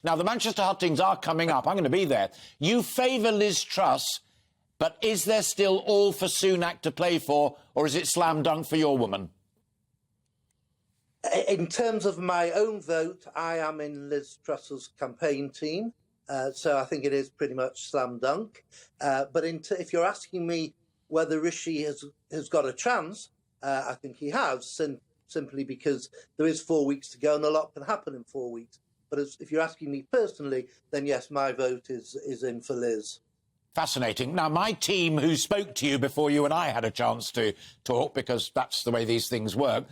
Now, the Manchester Huttings are coming up. I'm going to be there. You favour Liz Truss, but is there still all for Sunak to play for, or is it slam dunk for your woman? In terms of my own vote, I am in Liz Truss's campaign team, so I think it is pretty much slam dunk. But if you're asking me whether Rishi has got a chance, I think he has, simply because there is 4 weeks to go and a lot can happen in 4 weeks. But if you're asking me personally, then yes, my vote is in for Liz. Fascinating. Now, my team, who spoke to you before you and I had a chance to talk, because that's the way these things work,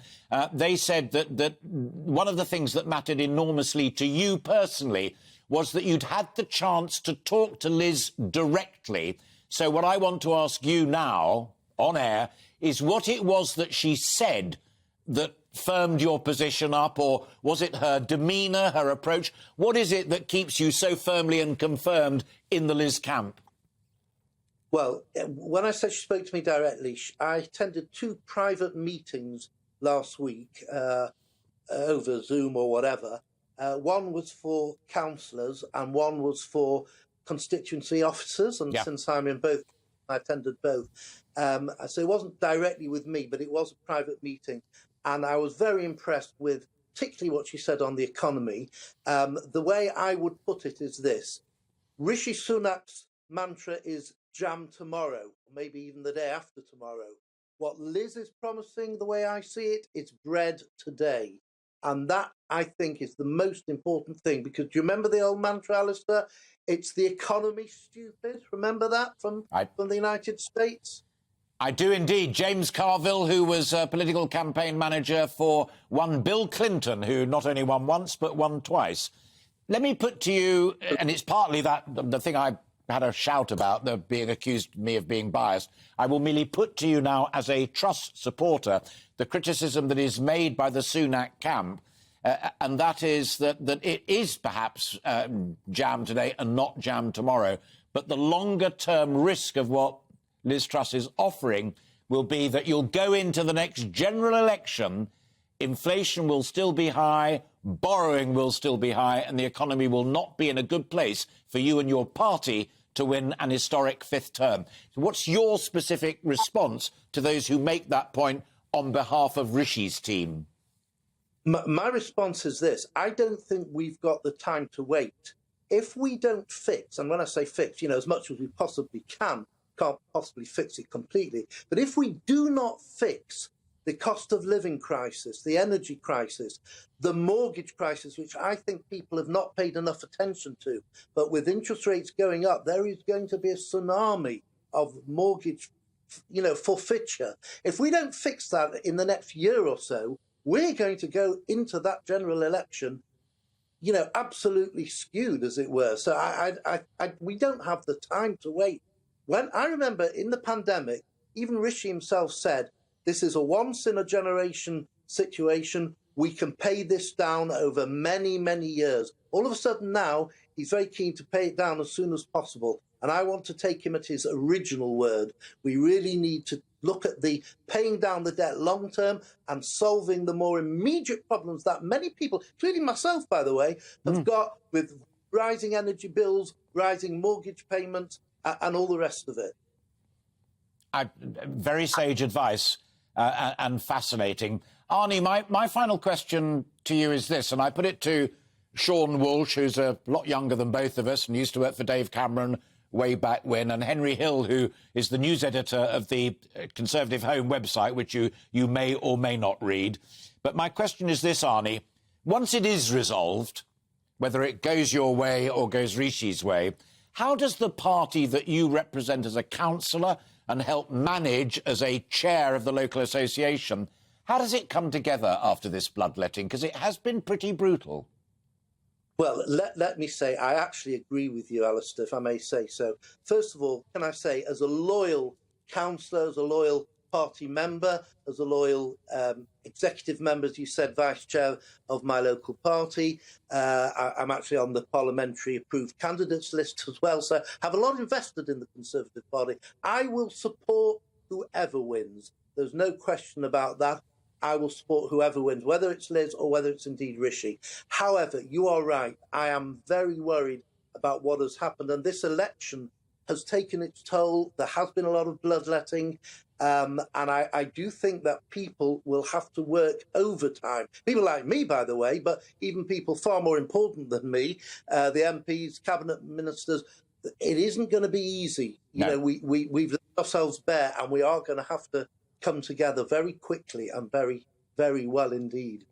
they said that one of the things that mattered enormously to you personally was that you'd had the chance to talk to Liz directly. So what I want to ask you now, on air, is what it was that she said that firmed your position up, or was it her demeanour, her approach? What is it that keeps you so firmly and confirmed in the Liz camp? Well, when I said she spoke to me directly, I attended 2 private meetings last week over Zoom or whatever. One was for councillors and one was for constituency officers. And since I'm in both, I attended both. So it wasn't directly with me, but it was a private meeting. And I was very impressed with particularly what she said on the economy. The way I would put it is this. Rishi Sunak's mantra is jam tomorrow, or maybe even the day after tomorrow. What Liz is promising, the way I see it, it's bread today. And that, I think, is the most important thing, because do you remember the old mantra, Alistair? It's the economy, stupid. Remember that from the United States? I do indeed. James Carville, who was a political campaign manager for one Bill Clinton, who not only won once, but won twice. Let me put to you, and it's partly that the thing I had a shout about, the being accused me of being biased. I will merely put to you now, as a Truss supporter, the criticism that is made by the Sunak camp, and that is that it is perhaps jam today and not jam tomorrow. But the longer-term risk of what Liz Truss is offering will be that you'll go into the next general election, inflation will still be high, borrowing will still be high, and the economy will not be in a good place for you and your party to win an historic 5th term. So what's your specific response to those who make that point on behalf of Rishi's team? My response is this. I don't think we've got the time to wait. If we don't fix, and when I say fix, as much as we possibly can't possibly fix it completely, but if we do not fix the cost of living crisis, the energy crisis, the mortgage crisis, which I think people have not paid enough attention to. But with interest rates going up, there is going to be a tsunami of mortgage, forfeiture. If we don't fix that in the next year or so, we're going to go into that general election, absolutely skewed, as it were. So we don't have the time to wait. When I remember in the pandemic, even Rishi himself said, this is a once-in-a-generation situation. We can pay this down over many, many years. All of a sudden now, he's very keen to pay it down as soon as possible. And I want to take him at his original word. We really need to look at the paying down the debt long-term and solving the more immediate problems that many people, including myself, by the way, have got with rising energy bills, rising mortgage payments, and all the rest of it. Very sage advice. And fascinating. Arnie, my final question to you is this, and I put it to Sean Walsh, who's a lot younger than both of us and used to work for Dave Cameron way back when, and Henry Hill, who is the news editor of the Conservative Home website, which you may or may not read. But my question is this, Arnie. Once it is resolved, whether it goes your way or goes Rishi's way, how does the party that you represent as a councillor and help manage as a chair of the local association, how does it come together after this bloodletting? Because it has been pretty brutal. Well, let me say, I actually agree with you, Alistair, if I may say so. First of all, can I say, as a loyal councillor, as a loyal party member, as a loyal executive member, as you said, vice chair of my local party, I'm actually on the parliamentary approved candidates list as well, so I have a lot invested in the Conservative Party. I will support whoever wins. There's no question about that. I will support whoever wins, whether it's Liz or whether it's indeed Rishi. However, you are right. I am very worried about what has happened. And this election has taken its toll. There has been a lot of bloodletting. And I do think that people will have to work overtime. People like me, by the way, but even people far more important than me, the MPs, cabinet ministers. It isn't going to be easy. No. You know, we've left ourselves bare, and we are going to have to come together very quickly and very, very well indeed.